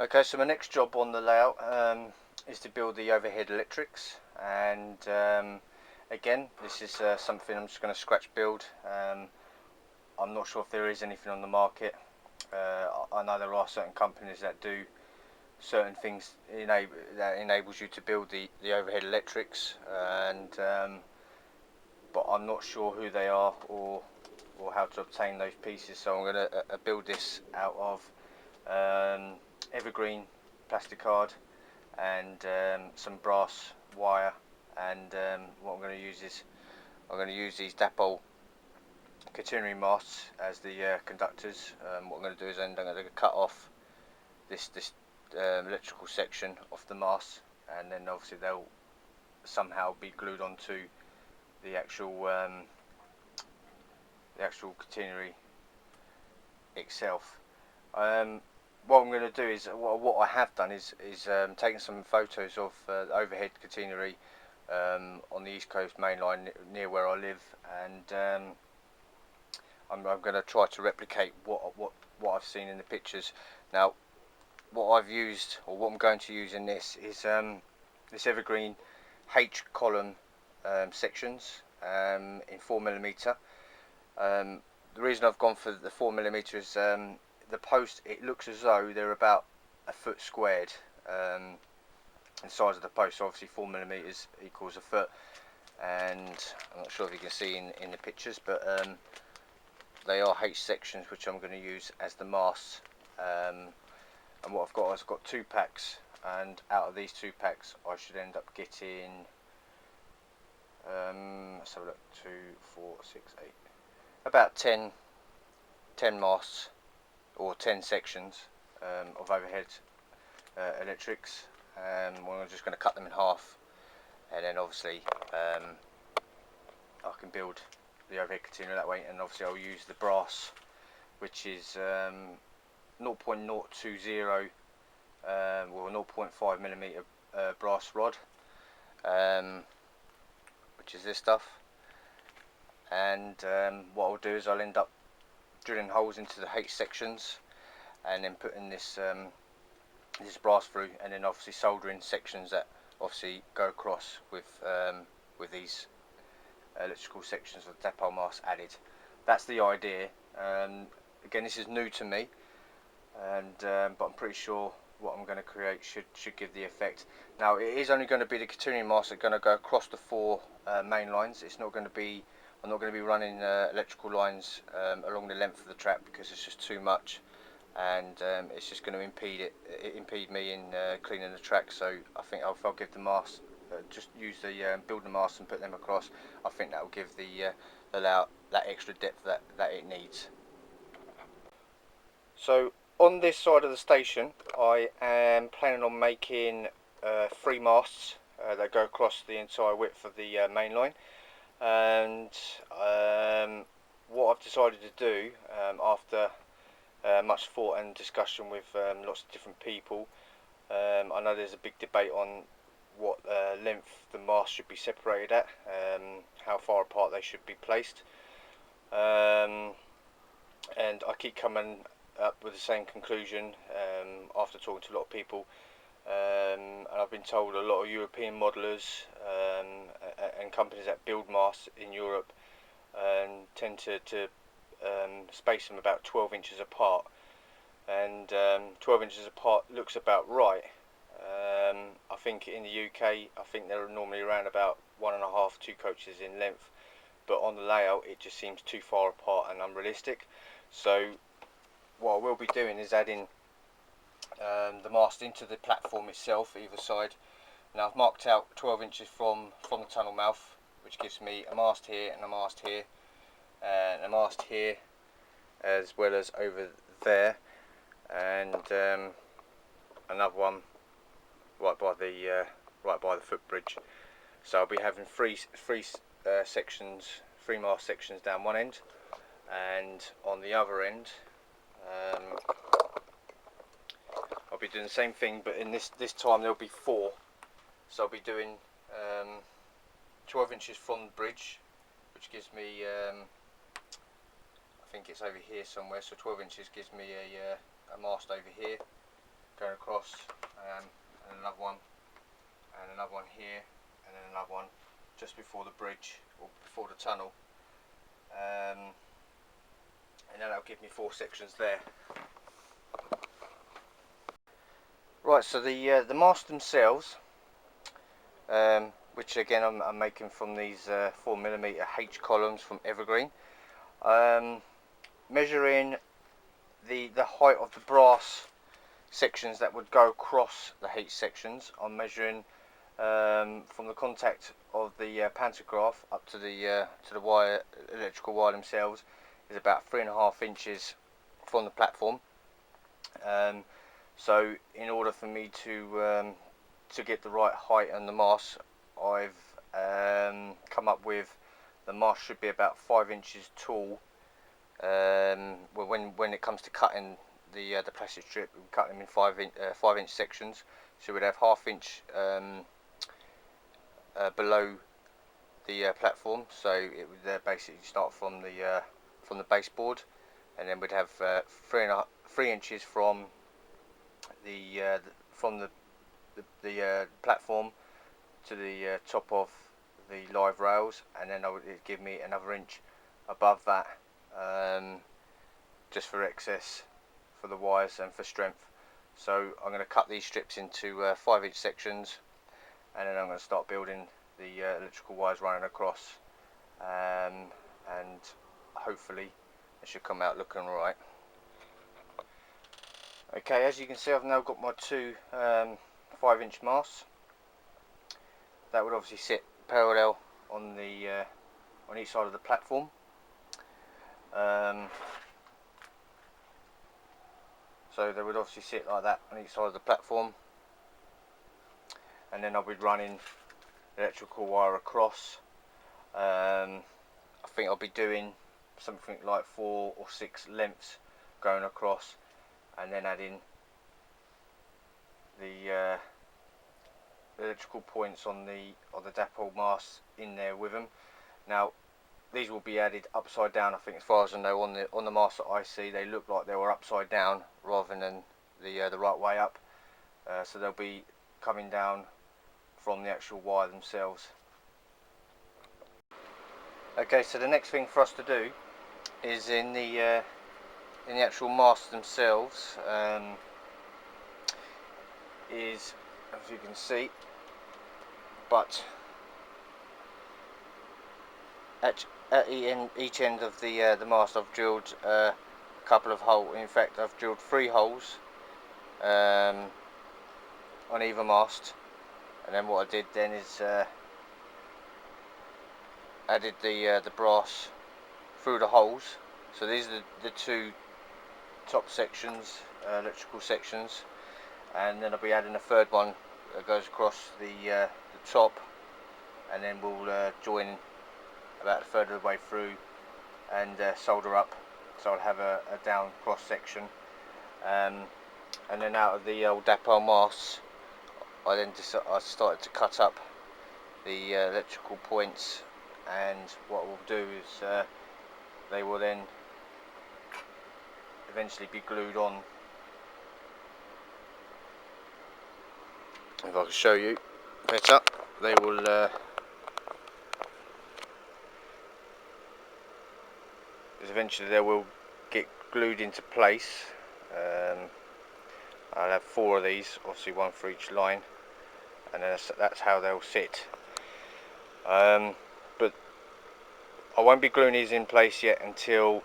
Okay, so my next job on the layout is to build the overhead electrics, and again, this is something I'm just going to scratch build. I'm not sure if there is anything on the market. I know there are certain companies that do certain things that enables you to build the overhead electrics, and but I'm not sure who they are or how to obtain those pieces. So I'm going to build this out of evergreen plastic card and some brass wire, and what I'm going to use is I'm going to use these dapole catenary masts as the conductors. What I'm going to do is I'm going to cut off this electrical section off the mast, and then obviously they'll somehow be glued onto the actual catenary itself. What I'm going to do is what I have done is taken some photos of the overhead catenary on the East Coast main line near where I live, and I'm going to try to replicate what I've seen in the pictures. Now, what I've used, or what I'm going to use in this, is this evergreen H column sections in 4mm. The reason I've gone for the 4mm is the post, it looks as though they're about a foot squared, the size of the post. So obviously 4mm equals a foot, and I'm not sure if you can see in the pictures, but they are H sections which I'm going to use as the masts. And what I've got 2 packs, and out of these 2 packs I should end up getting let's have a look, 2, 4, 6, 8, about 10 masts or 10 sections of overhead electrics. We're just going to cut them in half, and then obviously I can build the overhead catenary that way. And obviously I'll use the brass, which is 0.020 or 0.5mm brass rod, which is this stuff. And what I'll do is I'll end up drilling holes into the H sections, and then putting this this brass through, and then obviously soldering sections that obviously go across with these electrical sections of the dapole mast added. That's the idea. Again, this is new to me, and but I'm pretty sure what I'm going to create should give the effect. Now, it is only going to be the catenary masts that are going to go across the 4 main lines. It's not going to be, I'm not going to be running electrical lines along the length of the track, because it's just too much, and it's just going to impede me in cleaning the track. So I think if I'll give the mast, just use the build the mast and put them across, I think that will give the layout that extra depth that it needs. So on this side of the station, I am planning on making 3 masts that go across the entire width of the main line. And what I've decided to do, after much thought and discussion with lots of different people, I know there's a big debate on what length the mast should be separated at, how far apart they should be placed, and I keep coming up with the same conclusion after talking to a lot of people, and I've been told a lot of European modelers and companies that build masts in Europe tend to space them about 12 inches apart, and 12 inches apart looks about right. I think in the UK, I think they're normally around about 1.5 to 2 coaches in length, but on the layout it just seems too far apart and unrealistic. So what I will be doing is adding the mast into the platform itself, either side. Now I've marked out 12 inches from the tunnel mouth, which gives me a mast here and a mast here, and a mast here as well as over there, and another one right by the footbridge. So I'll be having three sections, 3 mast sections down one end, and on the other end I'll be doing the same thing, but in this time there'll be 4. So I'll be doing 12 inches from the bridge, which gives me I think it's over here somewhere, so 12 inches gives me a mast over here, going across, and another one, and another one here, and then another one just before the bridge or before the tunnel, and then that'll give me 4 sections there. Right, so the masts themselves, which again I'm making from these 4mm H columns from Evergreen, measuring the height of the brass sections that would go across the H sections. I'm measuring from the contact of the pantograph up to the wire, electrical wire themselves, is about 3.5 inches from the platform. So in order for me to get the right height on the mast, I've come up with the mast should be about 5 inches tall. Well, when it comes to cutting the plastic strip, we cut them in 5-inch sections. So we'd have 1/2 inch below the platform. So it would basically start from the baseboard, and then we'd have 3 inches from the platform to the top of the live rails, and then it'd give me another inch above that, just for excess for the wires and for strength. So I'm going to cut these strips into 5-inch sections, and then I'm going to start building the electrical wires running across, and hopefully it should come out looking alright. Okay, as you can see, I've now got my 2 5-inch masts. That would obviously sit parallel on the on each side of the platform. So they would obviously sit like that on each side of the platform, and then I'll be running electrical wire across. I think I'll be doing something like 4 or 6 lengths going across, and then adding the electrical points on the dapole masts in there with them. Now these will be added upside down, I think, as far as I know. On the mast that I see, they look like they were upside down rather than the right way up. So they'll be coming down from the actual wire themselves. Okay, so the next thing for us to do is in the actual masts themselves, is, as you can see, but at each end of the mast I've drilled a couple of holes. In fact, I've drilled 3 holes on either mast, and then what I did then is added the brass through the holes. So these are the 2 top sections, electrical sections, and then I'll be adding a 3rd one that goes across the top, and then we'll join about a 1/3 of the way through and solder up. So I'll have a down cross section, and then out of the old dapole masts, I started to cut up the electrical points, and what we'll do is they will then eventually be glued on. If I can show you better, they will eventually they will get glued into place. I'll have 4 of these, obviously 1 for each line, and then that's how they'll sit. But I won't be gluing these in place yet until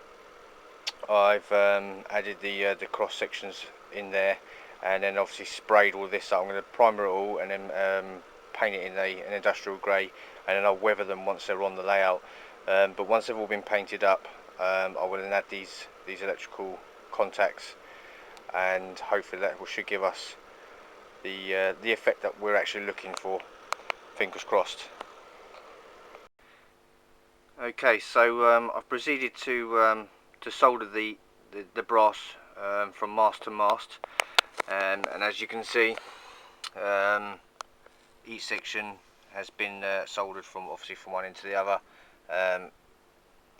I've added the cross sections in there, and then obviously sprayed all this up. I'm going to primer it all and then paint it in an industrial grey, and then I'll weather them once they're on the layout. But once they've all been painted up, I will then add these electrical contacts, and hopefully that should give us the effect that we're actually looking for. Fingers crossed. Okay, so I've proceeded to solder the brass from mast to mast, and as you can see, each section has been soldered obviously from one end to the other.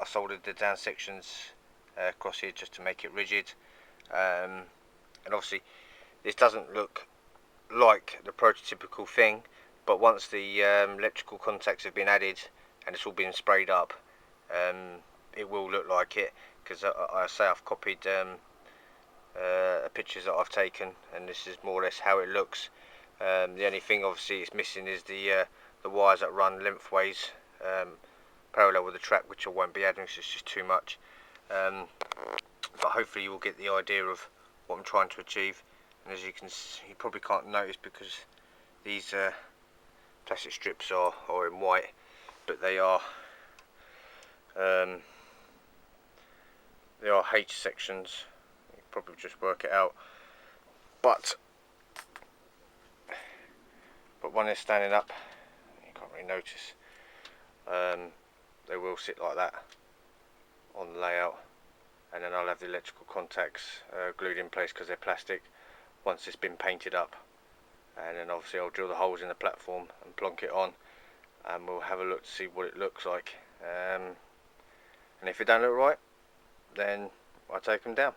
I soldered the down sections across here just to make it rigid, and obviously this doesn't look like the prototypical thing, but once the electrical contacts have been added and it's all been sprayed up, it will look like it, because I say I've copied pictures that I've taken, and this is more or less how it looks. The only thing obviously it's missing is the wires that run lengthways parallel with the track, which I won't be adding because it's just too much. But hopefully you will get the idea of what I'm trying to achieve. And as you can see, you probably can't notice because these plastic strips are in white, but they are H sections. You can probably just work it out. But when they're standing up, you can't really notice. They will sit like that on the layout, and then I'll have the electrical contacts glued in place because they're plastic once it's been painted up. And then obviously I'll drill the holes in the platform and plonk it on, and we'll have a look to see what it looks like. And if it don't look right, then I'll take them down.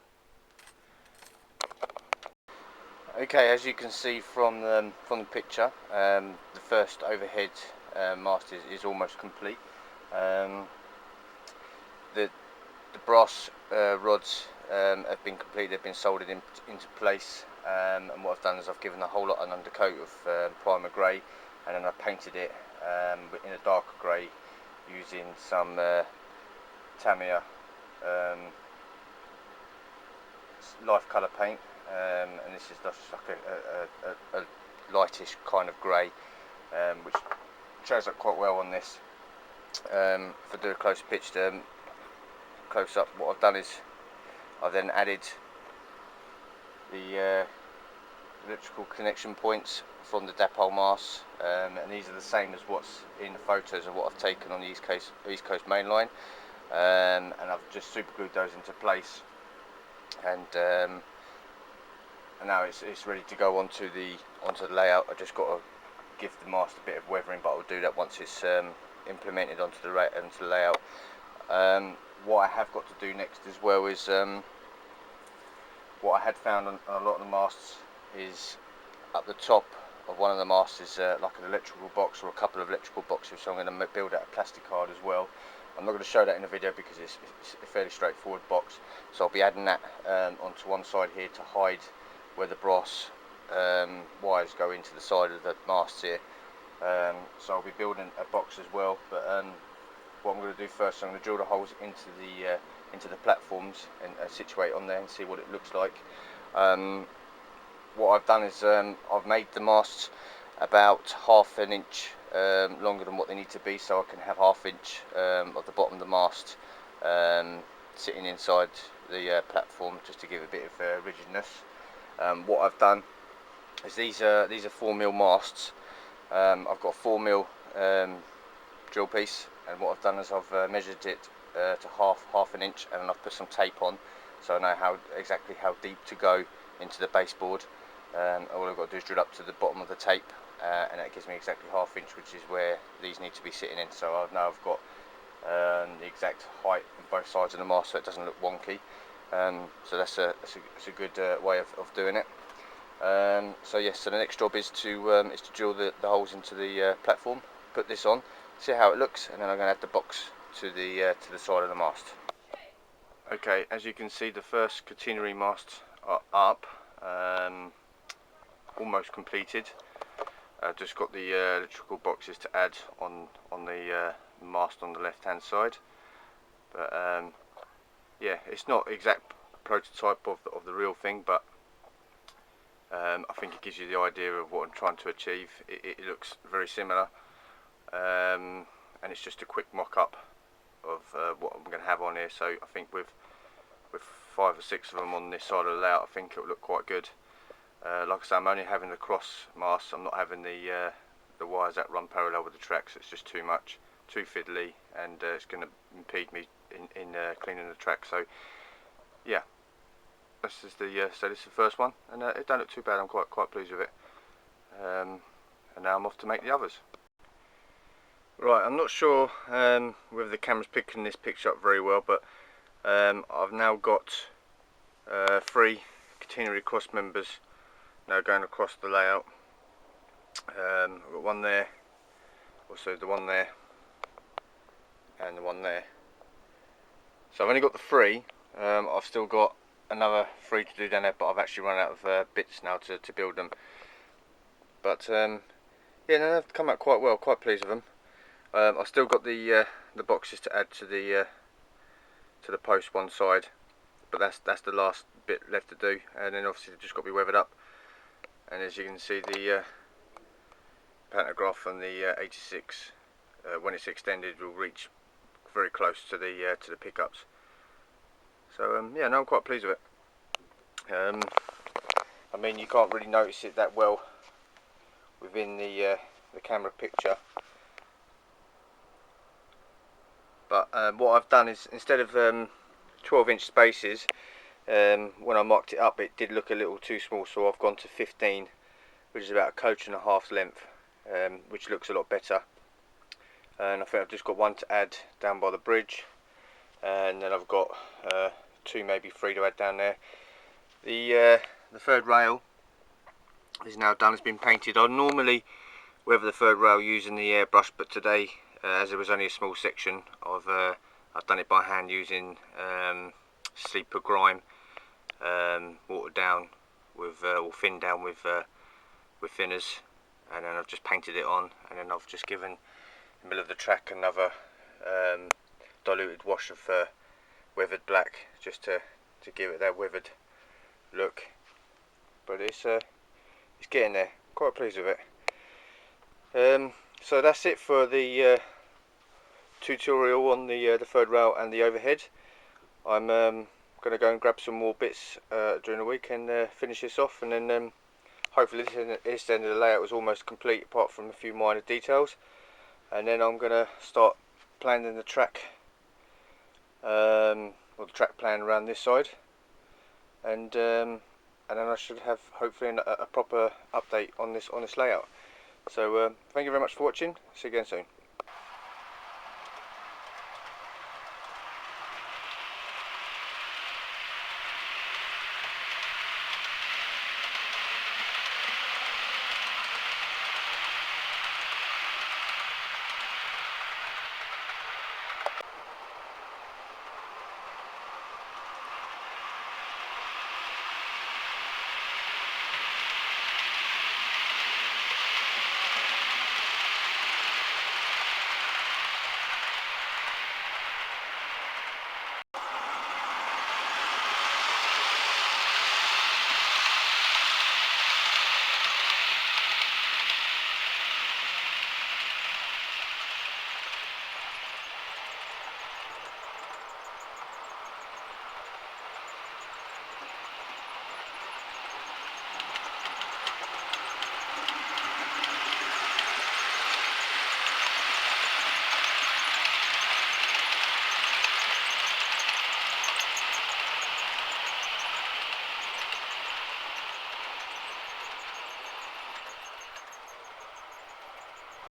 Okay, as you can see from the picture, the first overhead mast is almost complete. The brass rods have been completed, they've been soldered into place, and what I've done is I've given the whole lot an undercoat of primer grey, and then I painted it in a darker grey using some Tamiya life colour paint, and this is just like a lightish kind of grey, which shows up quite well on this. If I do a close pitched close up, what I've done is I've then added the electrical connection points from the dipole masts, and these are the same as what's in the photos of what I've taken on the East Coast main line, and I've just super glued those into place, and now it's ready to go onto the layout. I just got to give the mast a bit of weathering, but I'll do that once it's implemented onto the layout. What I have got to do next as well is what I had found on a lot of the masts is up the top of one of the masts is like an electrical box or a couple of electrical boxes, so I'm going to build out a plastic card as well. I'm not going to show that in the video because it's a fairly straightforward box, so I'll be adding that onto one side here to hide where the brass wires go into the side of the masts here. So I'll be building a box as well, but what I'm going to do first, I'm going to drill the holes into the platforms and situate on there and see what it looks like. What I've done is I've made the masts about ½ an inch longer than what they need to be, so I can have ½ inch of the bottom of the mast sitting inside the platform, just to give a bit of rigidness. What I've done is these are 4mm masts. I've got a 4mm drill piece, and what I've done is I've measured it to half an inch, and then I've put some tape on so I know exactly how deep to go into the baseboard. All I've got to do is drill up to the bottom of the tape, and that gives me exactly ½ inch, which is where these need to be sitting in. So I know I've got the exact height on both sides of the mast, so it doesn't look wonky. So that's a good way of doing it. So yes, so the next job is to drill the holes into the platform, put this on, see how it looks, and then I'm going to add the box to the side of the mast. Okay, as you can see, the first catenary masts are up, almost completed. Just got the electrical boxes to add on the mast on the left hand side, but yeah, it's not exact prototype of the real thing, but I think it gives you the idea of what I'm trying to achieve. It looks very similar, and it's just a quick mock-up of what I'm going to have on here. So I think with 5 or 6 of them on this side of the layout, I think it'll look quite good. Like I say, I'm only having the cross masts. I'm not having the wires that run parallel with the tracks. It's just too much, too fiddly, and it's going to impede me in cleaning the track. So yeah, this is the first one, and it don't look too bad. I'm quite pleased with it. And now I'm off to make the others. Right, I'm not sure whether the camera's picking this picture up very well, but I've now got 3 catenary cross members Now going across the layout, I've got one there, also the one there, and the one there. So I've only got the 3. I've still got another 3 to do down there, but I've actually run out of bits now to build them. But yeah, no, they've come out quite well. Quite pleased with them. I've still got the boxes to add to the post one side, but that's the last bit left to do, and then obviously they've just got to be weathered up. And as you can see, the pantograph on the 86, when it's extended, will reach very close to the pickups. So yeah, no, I'm quite pleased with it. I mean, you can't really notice it that well within the camera picture, but what I've done is, instead of 12-inch spaces, when I mocked it up, it did look a little too small, so I've gone to 15, which is about a coach and a half's length, which looks a lot better. And I think I've just got one to add down by the bridge, and then I've got 2, maybe 3 to add down there. The third rail is now done. It's been painted. I'd normally weather the third rail using the airbrush, but today, as it was only a small section, I've done it by hand using sleeper grime, watered down with or thinned down with thinners, and then I've just painted it on, and then I've just given the middle of the track another diluted wash of weathered black, just to give it that weathered look. But it's getting there. Quite pleased with it. So that's it for the tutorial on the third rail and the overhead. I'm going to go and grab some more bits during the week and finish this off, and then hopefully this end of the layout was almost complete apart from a few minor details, and then I'm going to start planning the track, or the track plan around this side, and then I should have hopefully a proper update on this layout. So thank you very much for watching. See you again soon.